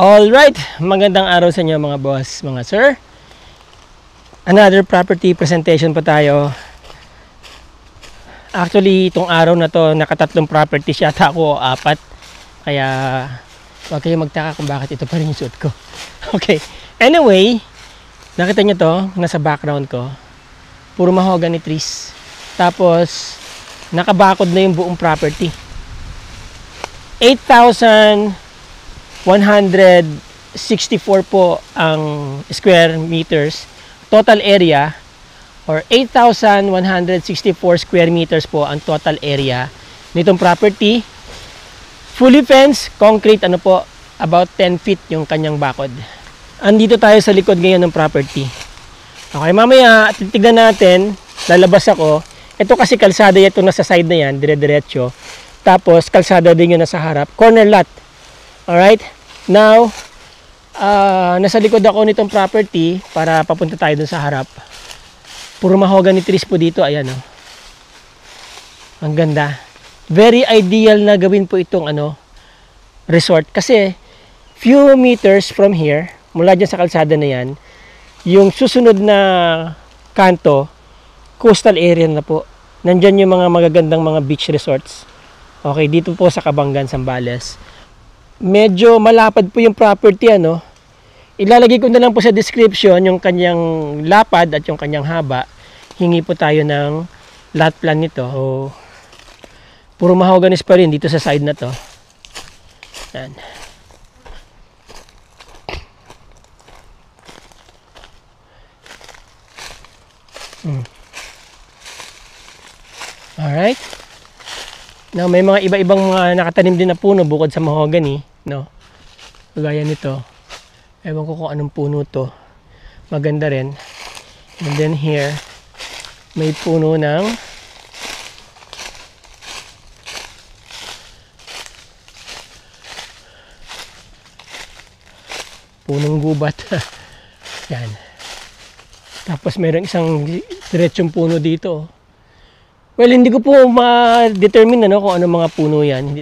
Alright, magandang araw sa inyo mga boss, mga sir. Another property presentation pa tayo. Actually, itong araw na to, nakatatlong properties yata ako o apat. Kaya, huwag kayo magtaka kung bakit ito pa rin yung suit ko. Okay, anyway, nakita nyo to, nasa background ko. Puro mahogany trees. Tapos, nakabakod na yung buong property. 8,164 po ang square meters total area, or 8,164 square meters po ang total area nitong property. Fully fenced, concrete, ano po, about 10 feet yung kanyang bakod. Andito tayo sa likod ngayon ng property. Okay, mamaya titignan natin, lalabas ako. Ito kasi kalsada, ito nasa side na yan, dire-diretso. Tapos kalsada din yun nasa harap, corner lot. Alright, now nasa likod ako nitong property para papunta tayo dun sa harap. Puro mahogany trees po dito, ayan oh. Ang ganda. Very ideal na gawin po itong resort kasi few meters from here, mula dyan sa kalsada na yan, yung susunod na kanto, coastal area na po. Nandyan yung mga magagandang mga beach resorts. Okay, dito po sa Cabangan, Zambales. Medyo malapad po yung property, Ilalagay ko na lang po sa description yung kanyang lapad at yung kanyang haba. Hingi po tayo ng lot plan nito. So, puro mahoganis pa rin dito sa side na to. Yan. Alright. Now, may mga iba-ibang mga nakatanim din na puno bukod sa mahogany, no? Gaya nito. Ewan ko kung anong puno to. Maganda rin. And then here, may puno ng punong gubat. Yan. Tapos mayroong isang diretsong puno dito. Well, hindi ko po ma-determine kung anong mga puno yan.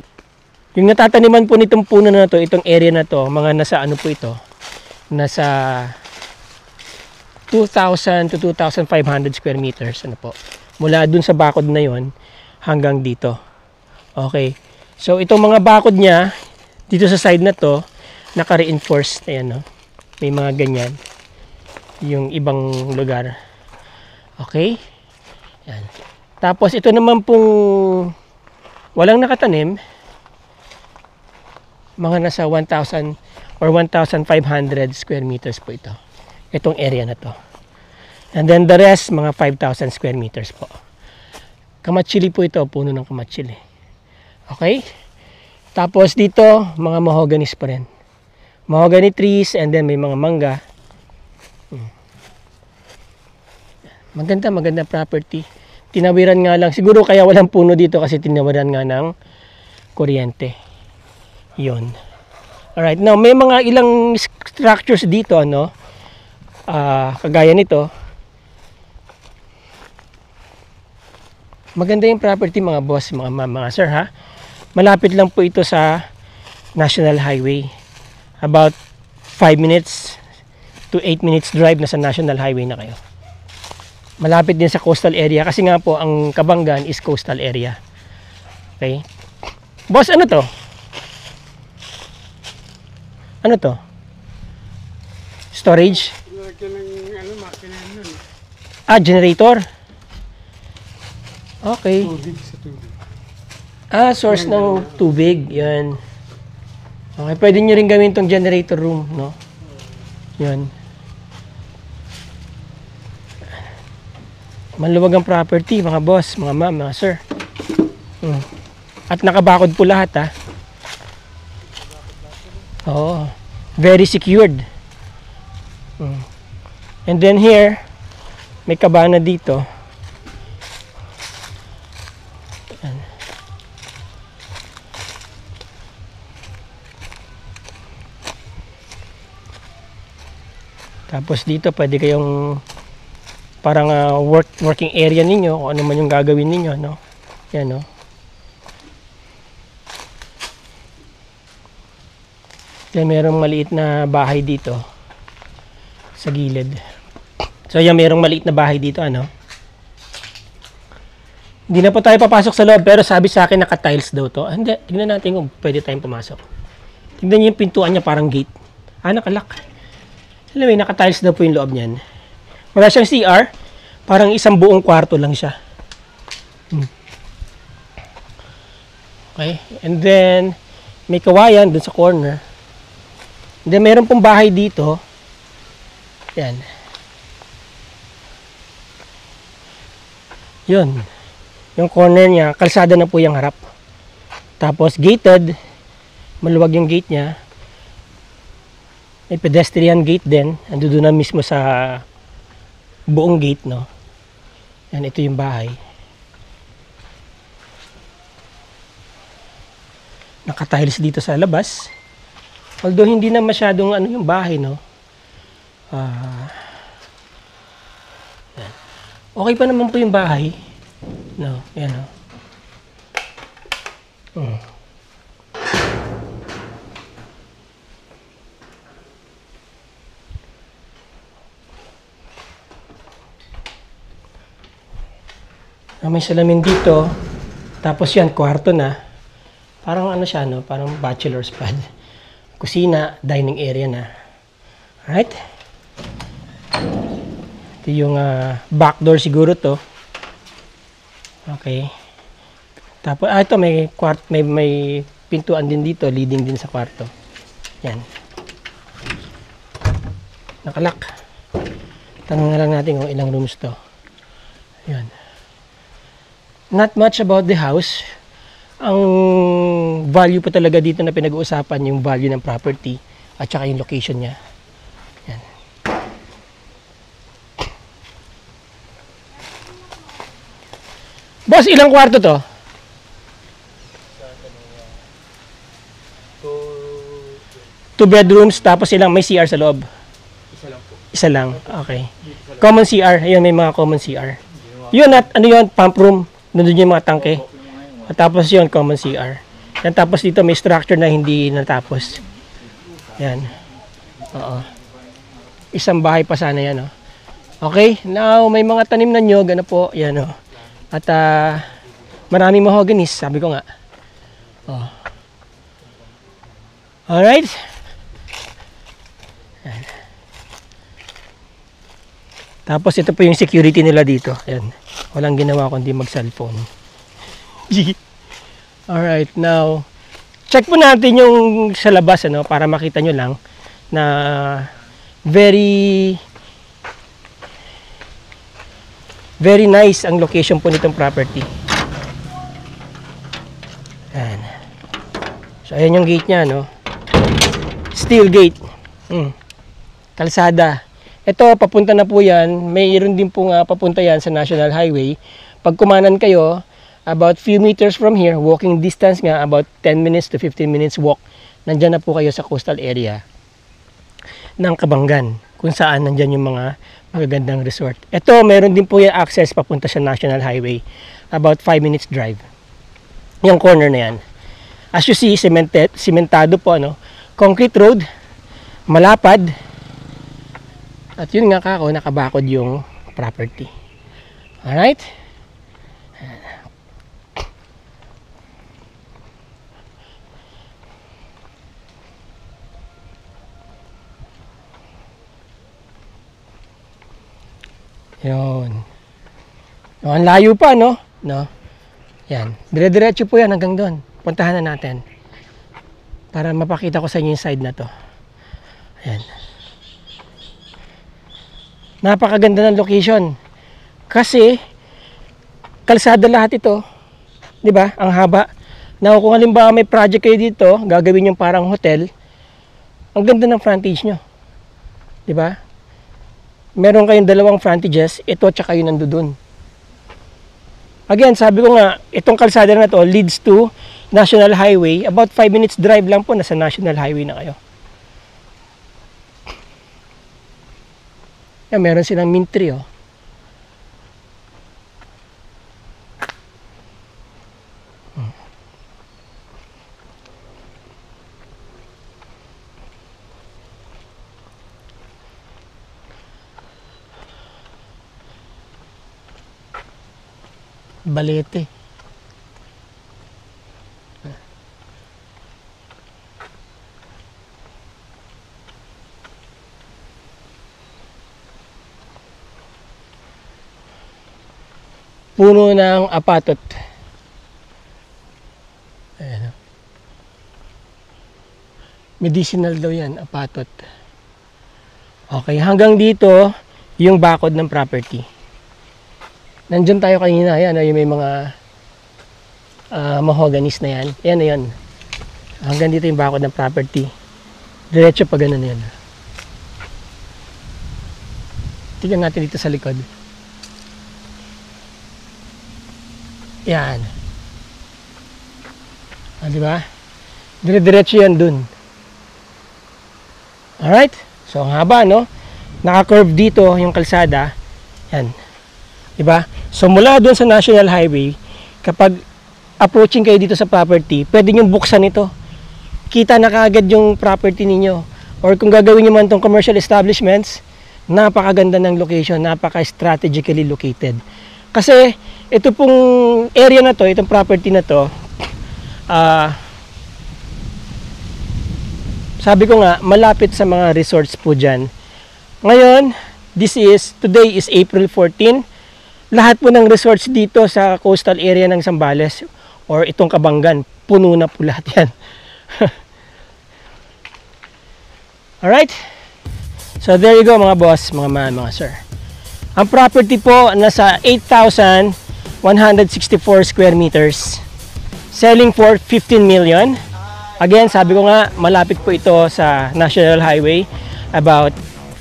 Yung natataniman po nitong puno na to, itong area na to, mga nasa po ito, nasa 2,000 to 2,500 square meters. Po. Mula dun sa bakod na yon hanggang dito. Okay. So, itong mga bakod niya, dito sa side na to, naka-reinforced. Ayan, no? May mga ganyan. Yung ibang lugar. Okay. Yan. Tapos ito naman pong walang nakatanim, mga nasa 1,000 or 1,500 square meters po ito. Itong area na to. And then the rest, mga 5,000 square meters po. Kamatsili po ito, puno ng kamatsili. Okay? Tapos dito, mga mahoganis pa rin. Mahogany trees, and then may mga mangga. Maganda property. Tinawiran nga lang. Siguro kaya walang puno dito kasi tinawiran nga ng kuryente. Yun. Alright. Now, may mga ilang structures dito, kagaya nito. Maganda yung property, mga boss, mga sir, ha? Malapit lang po ito sa National Highway. About 5 minutes to 8 minutes drive na sa National Highway na kayo. Malapit din sa coastal area kasi nga po ang Cabangan is coastal area. Okay? Boss, ano to? Ano to? Storage? Generator? Okay. Source ng tubig. Yan. Okay, pwede nyo rin gawin tong generator room, no? Yan. Maluwag ang property, mga boss, mga ma'am, mga sir. At nakabakod po lahat, ha. Oo. Very secured. And then here, may kabana dito. Tapos dito, pwede kayong parang working area ninyo, kung ano man yung gagawin ninyo, no? Yan, no? Then merong maliit na bahay dito sa gilid. So yan, merong maliit na bahay dito, ano. Hindi na po tayo papasok sa loob, pero sabi sa akin naka-tiles daw to. Hindi, tignan natin kung pwede tayong pumasok. Tignan niyo yung pintuan niya, parang gate. Nakalak. Anyway, naka-tiles daw po yung loob niyan. Wala siyang CR, parang isang buong kwarto lang siya. Okay, and then may kawayan dun sa corner. And then meron pong bahay dito. Yan. Yun. Yung corner niya, kalsada na po yung harap. Tapos gated, maluwag yung gate niya. May pedestrian gate din. Ando doon na mismo sa buong gate, no. Yan, ito yung bahay. Naka-tiles dito sa labas. Although hindi na masyadong ano yung bahay, no. Yan. Okay pa naman po yung bahay. No, yan o. May salamin dito. Tapos yan, kwarto na. Parang ano siya, no? Parang bachelor's pad. Kusina, dining area na. Alright? Ito yung back door siguro to. Okay. Tapos, ito may pintuan din dito, leading din sa kwarto. Yan. Nakalak. Tanong na lang natin kung ilang rooms to. Yan. Not much about the house. Ang value pa talaga dito na pinag-uusapan yung value ng property at saka yung location niya. Yan. Boss, ilang kwarto to? Two bedrooms, tapos ilang may CR sa loob? Isa lang po. Isa lang, okay. Common CR, ayun, may mga common CR. Yun, at ano yun, pump room. Nandun yung mga tangke. At tapos yun, common CR. Yan, tapos dito may structure na hindi natapos. Yan. Oo. Isang bahay pa sana yan, oh. Okay, now may mga tanim na nyog, ano po, yan, oh. At maraming mahoganis, sabi ko nga. Oh. Alright. Yan. Tapos ito po yung security nila dito. Yan. Walang ginawa kundi mag-cellphone. Alright, now check po natin yung sa labas, ano, para makita nyo lang na very nice ang location po nitong property. Ayan. So ayan yung gate nya, no. Steel gate. Kalsada. Ito, papunta na po yan. Mayroon din po nga papunta yan sa National Highway. Pag kumanan kayo, about few meters from here, walking distance nga, about 10 minutes to 15 minutes walk, nandyan na po kayo sa coastal area ng Kabanggan, kung saan nandyan yung mga magagandang resort. Ito, meron din po yung access papunta sa National Highway, about 5 minutes drive. Yung corner na yan. As you see, sementado po, ano, concrete road, malapad, at yun nga kako, nakabakod yung property. Alright? Yun. So, ang layo pa, no? No? Yan. Dire-diretso po yan hanggang doon. Puntahan na natin. Para mapakita ko sa inyo yung side na to. Ayan. Napakaganda ng location. Kasi, kalsada lahat ito. 'Di ba? Ang haba. Now, kung halimbawa may project kayo dito, gagawin yung parang hotel, ang ganda ng frontage nyo. 'Di ba? Meron kayong dalawang frontages, ito at saka yun nandoon. Again, sabi ko nga, itong kalsada na to leads to National Highway. About 5 minutes drive lang po, nasa National Highway na kayo. Yan, meron silang mint tree, oh. Balete. Puno ng apatot. Ayan. Medicinal daw yan, apatot. Okay, hanggang dito yung bakod ng property. Nandiyan tayo kanina, yan, yung may mga mahoganis na yan. Yan na yan. Hanggang dito yung bakod ng property. Diretso pa ganun yan. Tignan natin dito sa likod. Yan. Ah, di ba? Dire-diretso yan dun. Alright? So, ang haba, no? Naka-curve dito yung kalsada. Yan. Di ba? So, mula dun sa National Highway, kapag approaching kayo dito sa property, pwede nyo buksan ito. Kita na kaagad yung property ninyo. Or kung gagawin nyo man itong commercial establishments, napakaganda ng location, napaka-strategically located. Kasi, ito pong area na to, itong property na to, sabi ko nga, malapit sa mga resorts po dyan. Ngayon, today is April 14. Lahat po ng resorts dito sa coastal area ng Zambales or itong Kabangan, puno na po lahat yan. Alright? So there you go mga boss, mga man, mga sir. Ang property po nasa 8,164 square meters. Selling for 15 million. Again, sabi ko nga, malapit po ito sa National Highway. About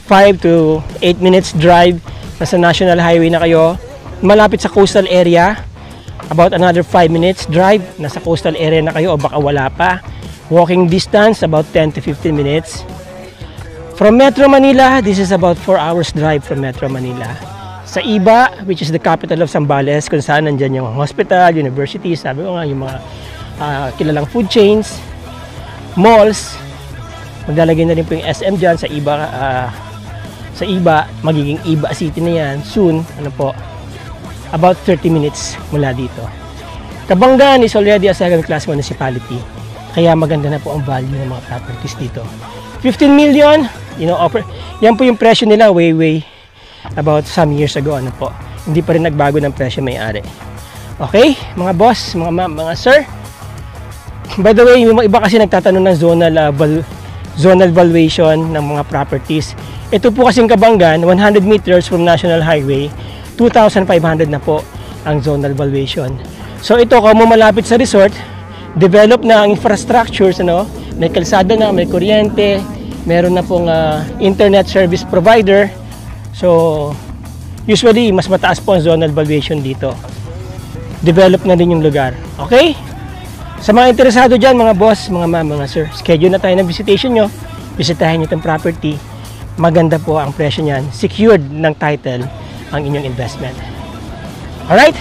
5 to 8 minutes drive. Nasa National Highway na kayo. Malapit sa coastal area. About another 5 minutes drive. Nasa coastal area na kayo o baka wala pa. Walking distance, about 10 to 15 minutes. From Metro Manila, this is about 4 hours drive from Metro Manila. Sa Iba, which is the capital of Zambales, kung saan nandyan yung hospital, university, sabi ko nga, yung mga kilalang food chains, malls, maglalagay na rin po yung SM dyan sa Iba, magiging Iba City na yan, soon, ano po, about 30 minutes mula dito. Kabangan is already a second class municipality, kaya maganda na po ang value ng mga properties dito. 15 million, yan po yung presyo nila way about some years ago, ano po. Hindi pa rin nagbago ng presyo may-ari. Okay, mga boss, mga sir. By the way, yung iba kasi nagtatanong ng zonal valuation ng mga properties. Ito po kasing Kabangan, 100 meters from National Highway, 2,500 na po ang zonal valuation. So ito, kung malapit sa resort, develop na ang infrastructures, may kalsada na, may kuryente, meron na pong internet service provider. So, usually, mas mataas po ang zonal valuation dito. Develop na din yung lugar. Okay? Sa mga interesado dyan, mga boss, mga sir, schedule na tayo ng visitation nyo. Bisitahin nyo itong property. Maganda po ang presyo niyan. Secured ng title ang inyong investment. Alright?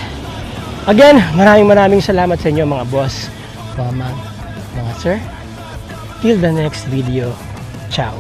Again, maraming salamat sa inyo, mga boss, mga sir. Till the next video. Ciao.